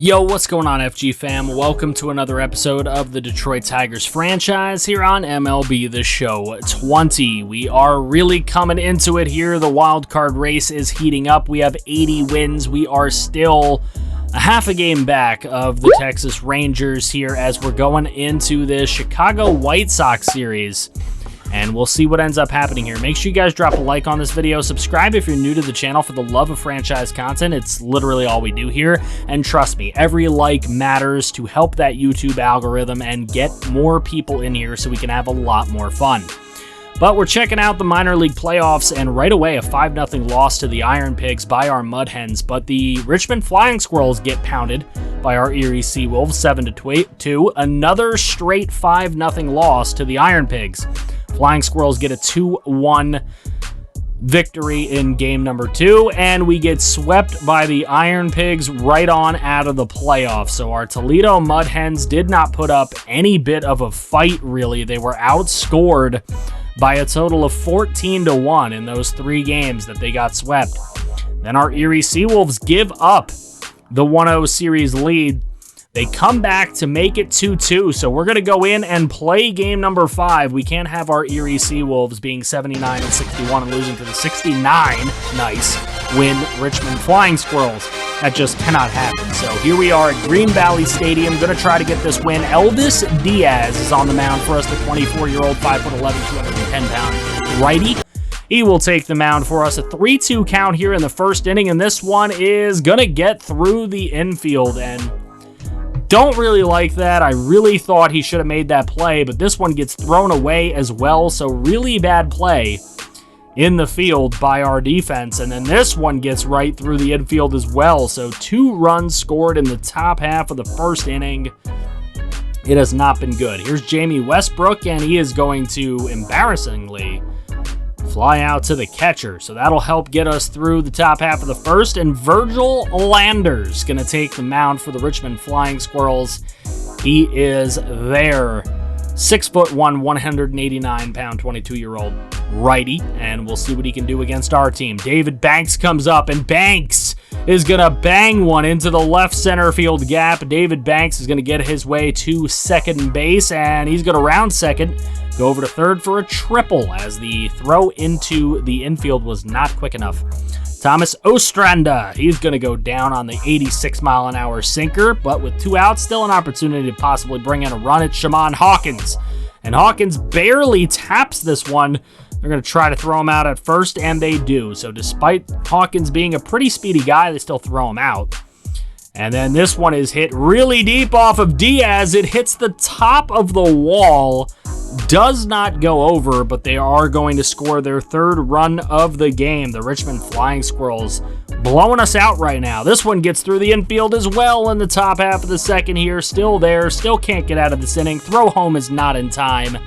Yo, what's going on, FG fam? Welcome to another episode of the Detroit Tigers franchise here on MLB The Show 20. We are really coming into it here. The wild card race is heating up. We have 80 wins. We are still a half a game back of the Texas Rangers here as we're going into the Chicago White Sox series. And we'll see what ends up happening here. Make sure you guys drop a like on this video. Subscribe if you're new to the channel for the love of franchise content. It's literally all we do here. And trust me, every like matters to help that YouTube algorithm and get more people in here so we can have a lot more fun. But we're checking out the minor league playoffs, and right away a 5-0 loss to the Iron Pigs by our Mud Hens. But the Richmond Flying Squirrels get pounded by our Erie Seawolves 7-2. Another straight 5-0 loss to the Iron Pigs. Flying Squirrels get a 2-1 victory in game number 2, and we get swept by the Iron Pigs right on out of the playoffs. So our Toledo Mud Hens did not put up any bit of a fight, really. They were outscored by a total of 14-1 in those 3 games that they got swept. Then our Erie Seawolves give up the 1-0 series lead. They come back to make it 2-2, so we're going to go in and play game number 5. We can't have our Erie Seawolves being 79-61 and losing to the 69-win Richmond Flying Squirrels. That just cannot happen. So here we are at Green Valley Stadium, going to try to get this win. Elvis Diaz is on the mound for us, the 24-year-old, 5'11", 210-pound righty. He will take the mound for us. A 3-2 count here in the first inning, and this one is going to get through the infield, and don't really like that. I really thought he should have made that play, but this one gets thrown away as well, so really bad play in the field by our defense. And then this one gets right through the infield as well, so 2 runs scored in the top half of the first inning. It has not been good. Here's Jamie Westbrook, and he is going to, embarrassingly, fly out to the catcher, so that'll help get us through the top half of the first. And Virgil Landers going to take the mound for the Richmond Flying Squirrels. He is their 6'1", 189-pound, 22-year-old righty, and we'll see what he can do against our team. David Banks comes up, and Banks is going to bang one into the left center field gap. David Banks is going to get his way to second base, and he's going to round second, go over to third for a triple as the throw into the infield was not quick enough. Thomas Ostrander, he's going to go down on the 86-mile-an-hour sinker, but with 2 outs, still an opportunity to possibly bring in a run. It's Shaman Hawkins, and Hawkins barely taps this one. They're going to try to throw him out at first, and they do. So despite Hawkins being a pretty speedy guy, they still throw him out. And then this one is hit really deep off of Diaz. It hits the top of the wall, does not go over, but they are going to score their 3rd run of the game. The Richmond Flying Squirrels blowing us out right now. This one gets through the infield as well in the top half of the second here. Still there, still can't get out of this inning. Throw home is not in time.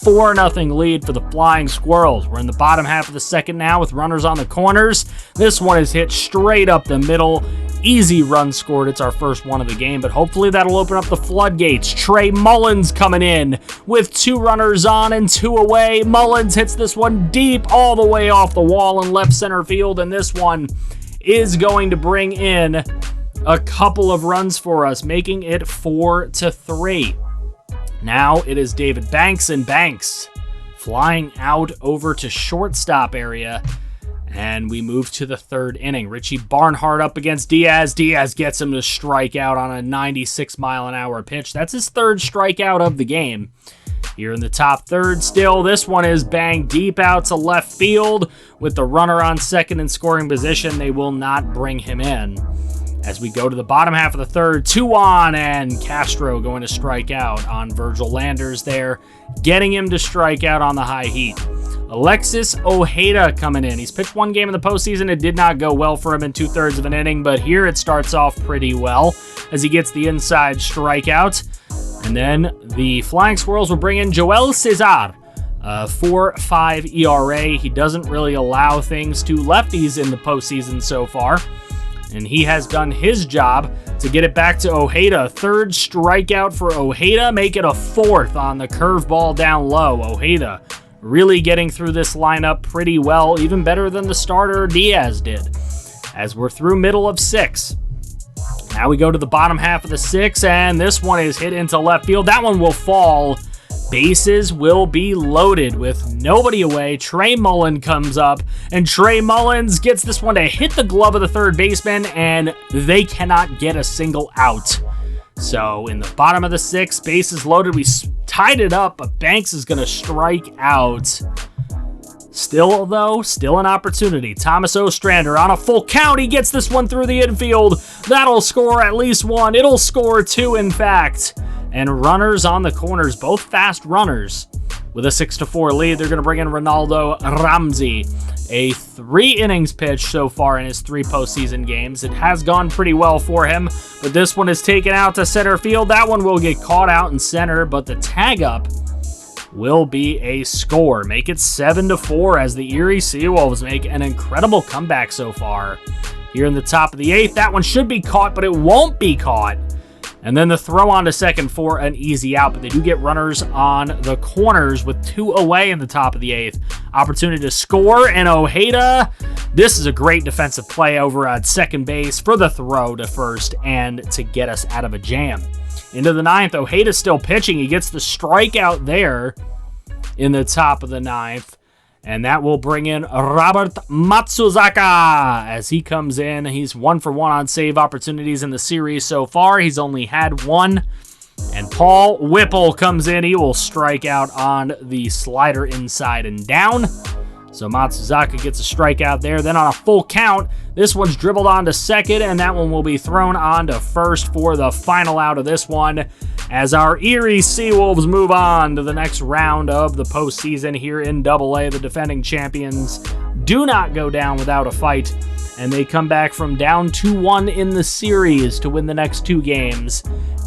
4-0 lead for the Flying Squirrels. We're in the bottom half of the second now with runners on the corners. This one is hit straight up the middle. Easy run scored. It's our first one of the game, but hopefully that'll open up the floodgates. Trey Mullins coming in with 2 runners on and 2 away. Mullins hits this one deep all the way off the wall in left center field, and this one is going to bring in a couple of runs for us, making it 4-3. Now it is David Banks, and Banks flying out over to shortstop area. And we move to the 3rd inning. Richie Barnhart up against Diaz. Diaz gets him to strike out on a 96-mile-an-hour pitch. That's his 3rd strikeout of the game. Here in the top 3rd still, this one is banged deep out to left field. With the runner on second in scoring position, they will not bring him in. As we go to the bottom half of the 3rd, 2 on, and Castro going to strike out on Virgil Landers there, getting him to strike out on the high heat. Alexis Ojeda coming in. He's pitched 1 game in the postseason. It did not go well for him in 2/3 of an inning, but here it starts off pretty well as he gets the inside strikeout. And then the Flying Squirrels will bring in Joel Cesar, 4.5 ERA. He doesn't really allow things to lefties in the postseason so far, and he has done his job to get it back to Ojeda. 3rd strikeout for Ojeda, make it a 4th on the curveball down low. Ojeda really getting through this lineup pretty well, even better than the starter Diaz did. As we're through middle of 6, Now we go to the bottom half of the 6th, and this one is hit into left field. That one will fall. Bases will be loaded with nobody away. Trey Mullen comes up, and Trey Mullins gets this one to hit the glove of the third baseman, and they cannot get a single out. So in the bottom of the 6th, bases loaded. We tied it up, but Banks is going to strike out. Still an opportunity. Thomas Ostrander on a full count. He gets this one through the infield. That'll score at least 1. It'll score 2, in fact. And runners on the corners, both fast runners. With a 6-4 lead, they're going to bring in Ronaldo Ramsey. A 3 innings pitch so far in his 3 postseason games. It has gone pretty well for him, but this one is taken out to center field. That one will get caught out in center, but the tag up will be a score. Make it 7-4 as the Erie Seawolves make an incredible comeback so far. Here in the top of the 8th, that one should be caught, but it won't be caught. And then the throw on to second for an easy out, but they do get runners on the corners with 2 away in the top of the 8th. Opportunity to score, and Ojeda, this is a great defensive play over at second base for the throw to first and to get us out of a jam. Into the 9th, Ojeda's still pitching. He gets the strikeout there in the top of the 9th. And that will bring in Robert Matsuzaka as he comes in. He's 1 for 1 on save opportunities in the series so far. He's only had 1. And Paul Whipple comes in. He will strike out on the slider inside and down. So Matsuzaka gets a strikeout there. Then on a full count, this one's dribbled on to second, and that one will be thrown on to first for the final out of this one, as our Erie Seawolves move on to the next round of the postseason here in AA. The defending champions do not go down without a fight, and they come back from down 2-1 in the series to win the next 2 games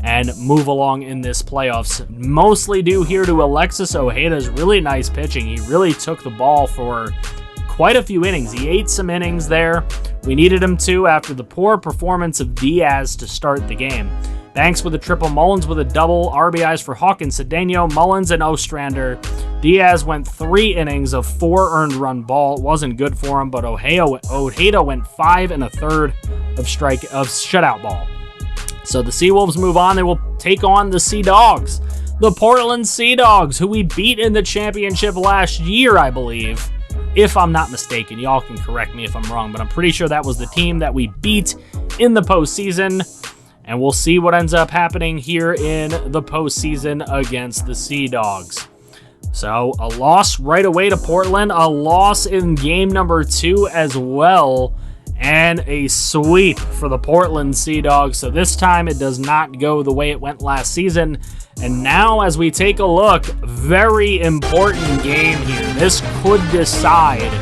and move along in this playoffs. Mostly due here to Alexis Ojeda's really nice pitching. He really took the ball for quite a few innings. He ate some innings there. We needed him to after the poor performance of Diaz to start the game. Banks with a triple, Mullins with a double, RBIs for Hawkins, Cedeno, Mullins, and Ostrander. Diaz went 3 innings of 4 earned run ball. It wasn't good for him, but Ojeda went 5 1/3 of shutout ball. So the Seawolves move on. They will take on the Sea Dogs, the Portland Sea Dogs, who we beat in the championship last year, I believe, if I'm not mistaken. Y'all can correct me if I'm wrong, but I'm pretty sure that was the team that we beat in the postseason. And we'll see what ends up happening here in the postseason against the Sea Dogs. So a loss right away to Portland, a loss in game number 2 as well, and a sweep for the Portland Sea Dogs. So this time it does not go the way it went last season. And now as we take a look, very important game here. This could decide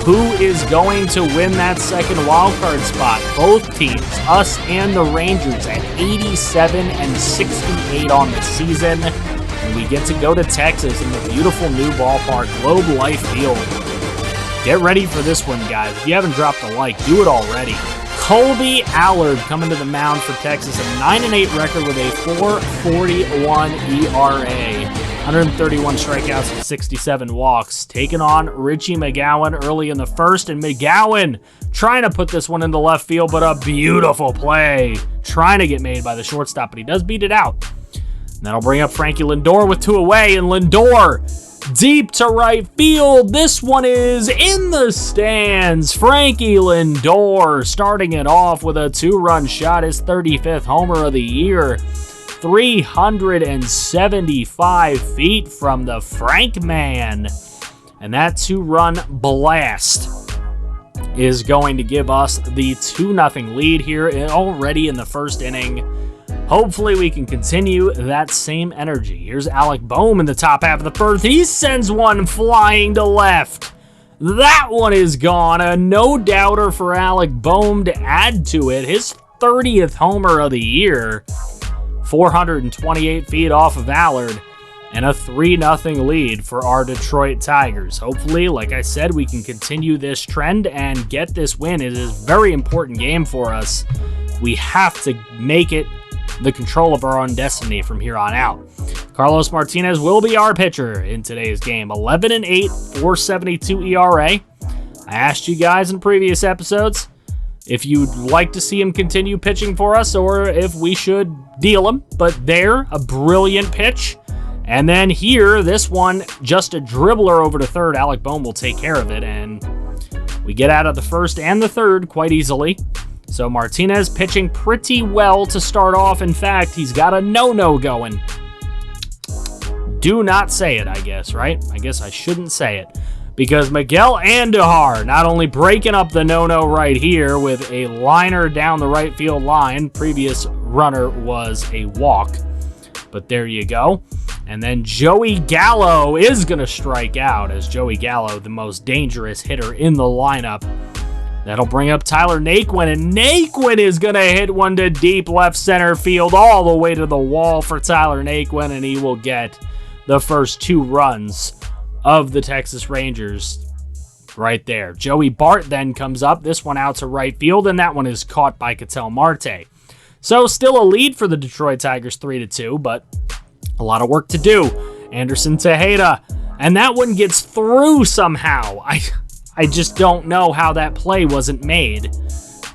who is going to win that second wildcard spot. Both teams, us and the Rangers, at 87 and 68 on the season. And we get to go to Texas in the beautiful new ballpark, Globe Life Field. Get ready for this one, guys. If you haven't dropped a like, do it already. Colby Allard coming to the mound for Texas, a 9-8 record with a 4.41 ERA. 131 strikeouts and 67 walks. Taking on Richie McGowan early in the first, and McGowan trying to put this one into left field, but a beautiful play trying to get made by the shortstop, but he does beat it out. And that'll bring up Frankie Lindor with 2 away, and Lindor deep to right field. This one is in the stands. Frankie Lindor starting it off with a 2-run shot, his 35th homer of the year. 375 feet from the Frank man. And that 2-run blast is going to give us the 2-0 lead here already in the first inning. Hopefully we can continue that same energy. Here's Alec Boehm in the top half of the first. He sends one flying to left. That one is gone. A no-doubter for Alec Boehm to add to it. His 30th homer of the year. 428 feet off of Allard, and a 3-0 lead for our Detroit Tigers. Hopefully, like I said, we can continue this trend and get this win. It is a very important game for us. We have to make it the control of our own destiny from here on out. Carlos Martinez will be our pitcher in today's game. 11-8, 4.72 ERA. I asked you guys in previous episodes, if you'd like to see him continue pitching for us or if we should deal him. But there, a brilliant pitch. And then here, this one, just a dribbler over to third. Alec Bohm will take care of it, and we get out of the first and the third quite easily. So Martinez pitching pretty well to start off. In fact, he's got a no-no going. Do not say it, I guess, right? I guess I shouldn't say it. Because Miguel Andujar not only breaking up the no-no right here with a liner down the right field line. Previous runner was a walk. But there you go. And then Joey Gallo is going to strike out, as Joey Gallo, the most dangerous hitter in the lineup. That'll bring up Tyler Naquin, and Naquin is going to hit one to deep left center field all the way to the wall for Tyler Naquin, and he will get the first 2 runs of the Texas Rangers right there. Joey Bart then comes up, this one out to right field, and that one is caught by Ketel Marte. So still a lead for the Detroit Tigers 3-2, but a lot of work to do. Anderson Tejeda, and that one gets through somehow. I just don't know how that play wasn't made,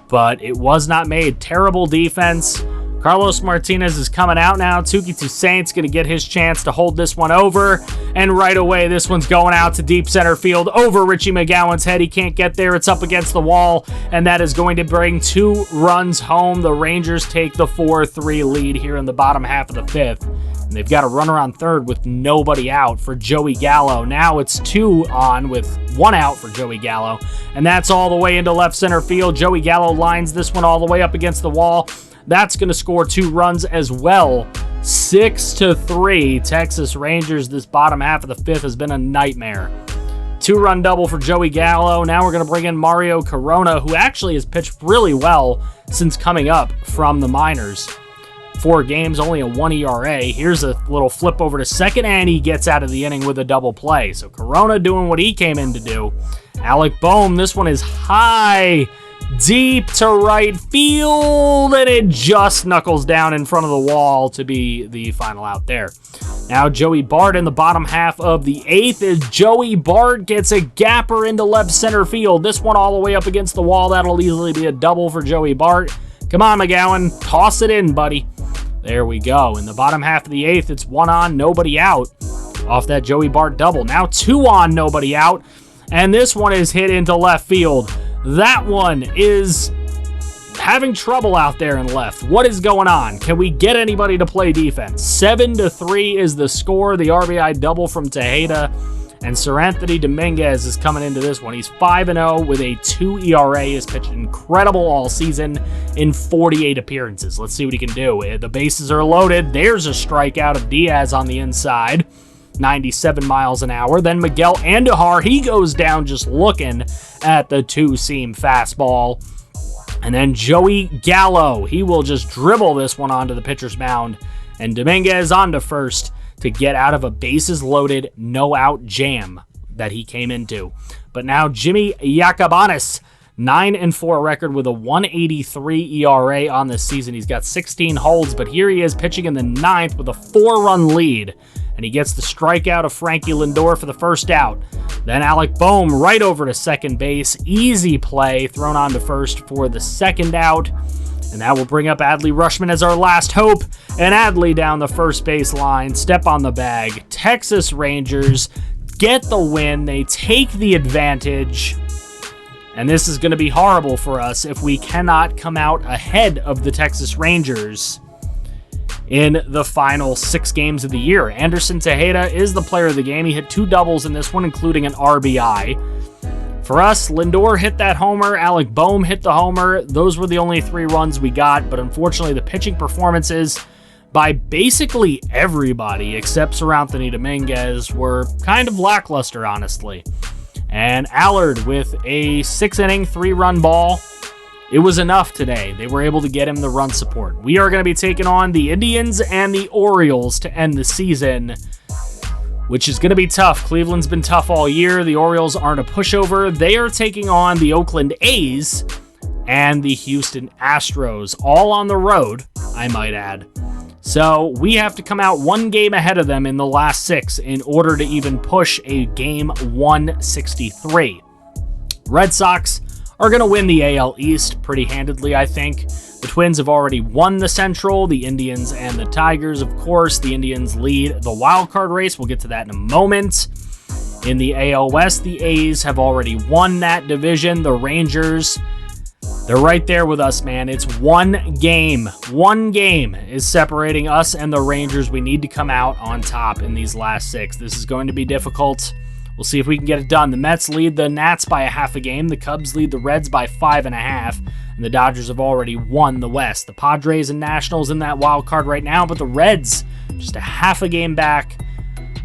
but it was not made. Terrible defense. Carlos Martinez is coming out now. Tuki Toussaint's going to get his chance to hold this one over, and right away this one's going out to deep center field over Richie McGowan's head. He can't get there. It's up against the wall, and that is going to bring 2 runs home. The Rangers take the 4-3 lead here in the bottom half of the 5th. And they've got a runner on third with nobody out for Joey Gallo. Now it's 2 on with 1 out for Joey Gallo. And that's all the way into left center field. Joey Gallo lines this one all the way up against the wall. That's going to score 2 runs as well. 6-3. Texas Rangers, this bottom half of the 5th has been a nightmare. 2-run double for Joey Gallo. Now we're going to bring in Mario Corona, who actually has pitched really well since coming up from the minors. 4 games, only a 1 ERA. Here's a little flip over to second, and he gets out of the inning with a double play. So Corona doing what he came in to do. Alec Bohm, this one is high, deep to right field, and it just knuckles down in front of the wall to be the final out there. Now Joey Bart in the bottom half of the 8th as Joey Bart gets a gapper into left center field. This one all the way up against the wall. That'll easily be a double for Joey Bart. Come on, McGowan. Toss it in, buddy. There we go. In the bottom half of the 8th, it's 1 on, nobody out off that Joey Bart double. Now 2 on, nobody out. And this one is hit into left field. That one is having trouble out there in left. What is going on? Can we get anybody to play defense? 7-3 is the score. The RBI double from Tejeda. And Seranthony Dominguez is coming into this one. He's 5-0 with a 2 ERA. He's pitched incredible all season in 48 appearances. Let's see what he can do. The bases are loaded. There's a strikeout of Diaz on the inside. 97 miles an hour. Then Miguel Andujar, he goes down just looking at the 2-seam fastball. And then Joey Gallo, he will just dribble this one onto the pitcher's mound. And Dominguez onto first to get out of a bases-loaded, no-out jam that he came into. But now Jimmy Yacabanis, 9-4 record with a 1.83 ERA on this season. He's got 16 holds, but here he is pitching in the 9th with a 4-run lead. And he gets the strikeout of Frankie Lindor for the first out. Then Alec Bohm right over to second base. Easy play, thrown on to first for the second out. And that will bring up Adley Rutschman as our last hope. And Adley down the first base line, step on the bag. Texas Rangers get the win. They take the advantage. And this is going to be horrible for us if we cannot come out ahead of the Texas Rangers in the final 6 games of the year. Anderson Tejeda is the player of the game. He hit 2 doubles in this one, including an RBI. For us, Lindor hit that homer. Alec Bohm hit the homer. Those were the only 3 runs we got, but unfortunately the pitching performances by basically everybody except Seranthony Dominguez were kind of lackluster, honestly. And Allard with a 6-inning, 3-run ball. It was enough today. They were able to get him the run support. We are going to be taking on the Indians and the Orioles to end the season, which is going to be tough. Cleveland's been tough all year. The Orioles aren't a pushover. They are taking on the Oakland A's and the Houston Astros, all on the road, I might add. So we have to come out 1 game ahead of them in the last 6 in order to even push a game 163. Red Sox are going to win the AL East pretty handedly, I think. The Twins have already won the Central, the Indians and the Tigers, of course. The Indians lead the wild card race. We'll get to that in a moment. In the AL West, the A's have already won that division. The Rangers, they're right there with us, man. It's one game. One game is separating us and the Rangers. We need to come out on top in these last 6. This is going to be difficult. We'll see if we can get it done. The Mets lead the Nats by a half a game. The Cubs lead the Reds by 5.5. And the Dodgers have already won the West. The Padres and Nationals in that wild card right now, but the Reds just a half a game back.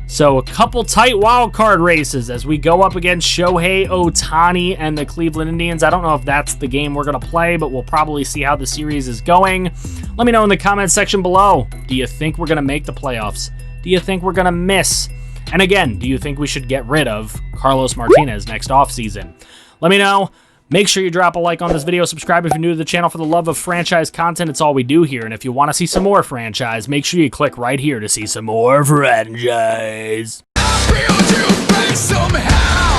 So a couple tight wild card races as we go up against Shohei Ohtani and the Cleveland Indians. I don't know if that's the game we're going to play, but we'll probably see how the series is going. Let me know in the comments section below. Do you think we're going to make the playoffs? Do you think we're going to miss? And again, do you think we should get rid of Carlos Martinez next offseason? Let me know. Make sure you drop a like on this video. Subscribe if you're new to the channel for the love of franchise content. It's all we do here. And if you want to see some more franchise, make sure you click right here to see some more franchise. I feel you somehow.